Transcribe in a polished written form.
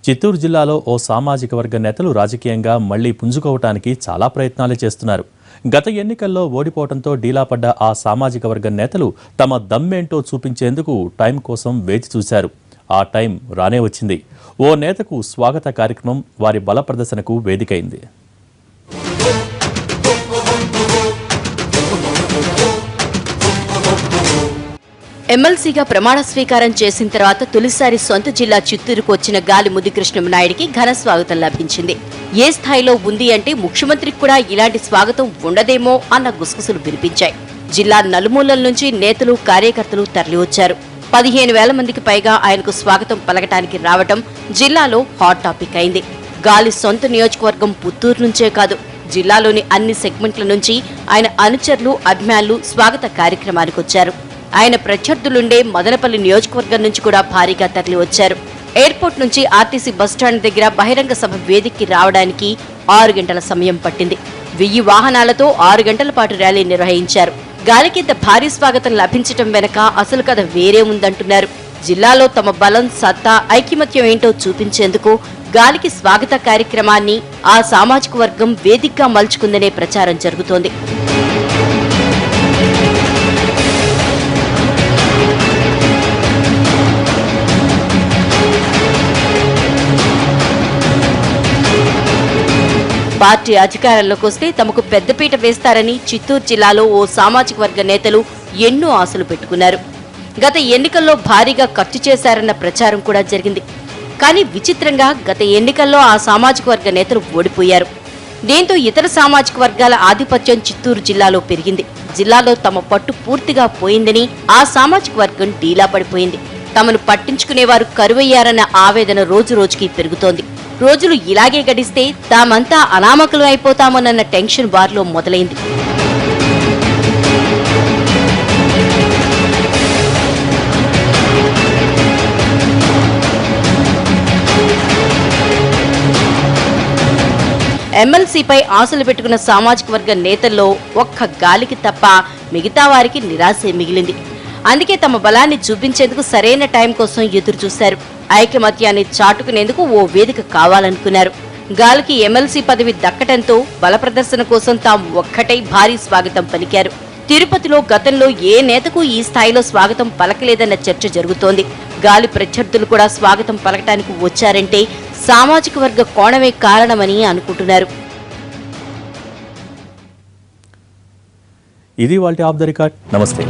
చిత్తూరు జిల్లాలో ఓ సామాజిక వర్గ నేతలు రాజకీయంగా మళ్లీ పుంజుకోవటానికి చాలా ప్రయత్నాలు చేస్తున్నారు. గత ఎన్నికల్లో ఓడిపోవడంతో డీలాపడ్డ ఆ సామాజిక వర్గ నేతలు తమ దమ్మేంటో చూపించేందుకు టైం కోసం వేచి చూశారు. ఆ టైం రానే వచ్చింది. ఓ నేతకు స్వాగత కార్యక్రమం వారి బల ప్రదర్శనకు వేదికైంది. ఎమ్మెల్సీగా ప్రమాణ స్వీకారం చేసిన తర్వాత తొలిసారి సొంత జిల్లా చిత్తూరుకు వచ్చిన గాలి ముద్దుకృష్ణంనాయుడికి ఘన స్వాగతం లభించింది. ఏ స్థాయిలో ఉంది అంటే ముఖ్యమంత్రికి కూడా ఇలాంటి స్వాగతం ఉండదేమో అన్న గుసగుసలు వినిపించాయి. జిల్లా నలుమూలల నుంచి నేతలు కార్యకర్తలు తరలివచ్చారు. 15,000 మందికి పైగా ఆయనకు స్వాగతం పలకటానికి రావటం జిల్లాలో హాట్ టాపిక్ అయింది. గాలి సొంత నియోజకవర్గం పుత్తూరు నుంచే కాదు, జిల్లాలోని అన్ని సెగ్మెంట్ల నుంచి ఆయన అనుచరులు అభిమానులు స్వాగత కార్యక్రమానికి వచ్చారు. ఆయన ప్రత్యర్థులుండే మదనపల్లి నియోజకవర్గం నుంచి కూడా భారీగా తరలి వచ్చారు. ఎయిర్పోర్ట్ నుంచి ఆర్టీసీ బస్టాండ్ దగ్గర బహిరంగ సభ వేదికకి రావడానికి 6 గంటల సమయం పట్టింది. 1000 వాహనాలతో 6 గంటల పాటు ర్యాలీ నిర్వహించారు. గాలికింత భారీ స్వాగతం లభించటం వెనక అసలు కథ వేరే ఉందంటున్నారు. జిల్లాలో తమ బలం, సత్తా, ఐకమత్యం ఏంటో చూపించేందుకు గాలికి స్వాగత కార్యక్రమాన్ని ఆ సామాజిక వర్గం వేదికగా మలుచుకుందనే ప్రచారం జరుగుతోంది. పార్టీ అధికారంలోకి వస్తే తమకు పెద్దపీట వేస్తారని చిత్తూరు జిల్లాలో ఓ సామాజిక వర్గ నేతలు ఎన్నో ఆశలు పెట్టుకున్నారు. గత ఎన్నికల్లో భారీగా ఖర్చు చేశారన్న ప్రచారం కూడా జరిగింది. కానీ విచిత్రంగా గత ఎన్నికల్లో ఆ సామాజిక వర్గ నేతలు ఓడిపోయారు. దీంతో ఇతర సామాజిక వర్గాల ఆధిపత్యం చిత్తూరు జిల్లాలో పెరిగింది. జిల్లాలో తమ పట్టు పూర్తిగా పోయిందని ఆ సామాజిక వర్గం డీలా పడిపోయింది. తమను పట్టించుకునేవారు కరువయ్యారన్న ఆవేదన రోజు రోజుకి పెరుగుతోంది. రోజులు ఇలాగే గడిస్తే తామంతా అనామకులు అయిపోతామోనన్న టెన్షన్ వారిలో మొదలైంది. ఎమ్మెల్సీపై ఆశలు పెట్టుకున్న సామాజిక వర్గ నేతల్లో ఒక్క గాలికి తప్ప మిగతా వారికి నిరాశే మిగిలింది. అందుకే తమ బలాన్ని చూపించేందుకు సరైన టైం కోసం ఎదురు చూశారు. ఐకమత్యాన్ని చాటుకునేందుకు ఓ వేదిక కావాలనుకున్నారు. గాలికి ఎమ్మెల్సీ పదవి దక్కటంతో బల ప్రదర్శన కోసం తాము ఒక్కటై భారీ స్వాగతం పలికారు. తిరుపతిలో గతంలో ఏ నేతకు ఈ స్థాయిలో స్వాగతం పలకలేదన్న చర్చ జరుగుతోంది. గాలి ప్రత్యర్థులు కూడా స్వాగతం పలకటానికి వచ్చారంటే సామాజిక వర్గ కోణమే కారణమని అనుకుంటున్నారు. ఇది వాల్టి ఆఫ్ ద రికార్డ్. నమస్తే.